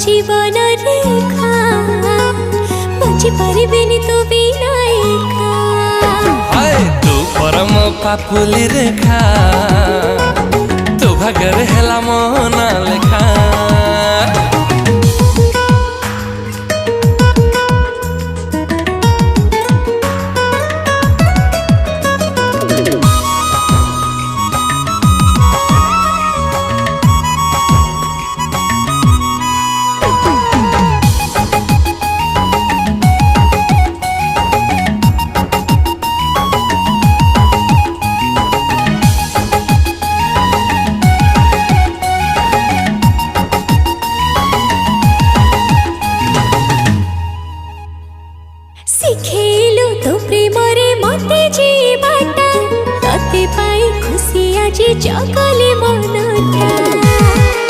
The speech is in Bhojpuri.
जीवन रेखा बची पारिबेनी तो बिना एका हाय तू परम पापुली रेखा तू भाग्य हेला मोना लेखा शिखेलु तो प्रेम रे मते जीवाटा तते पाई खुशी आज जगले मो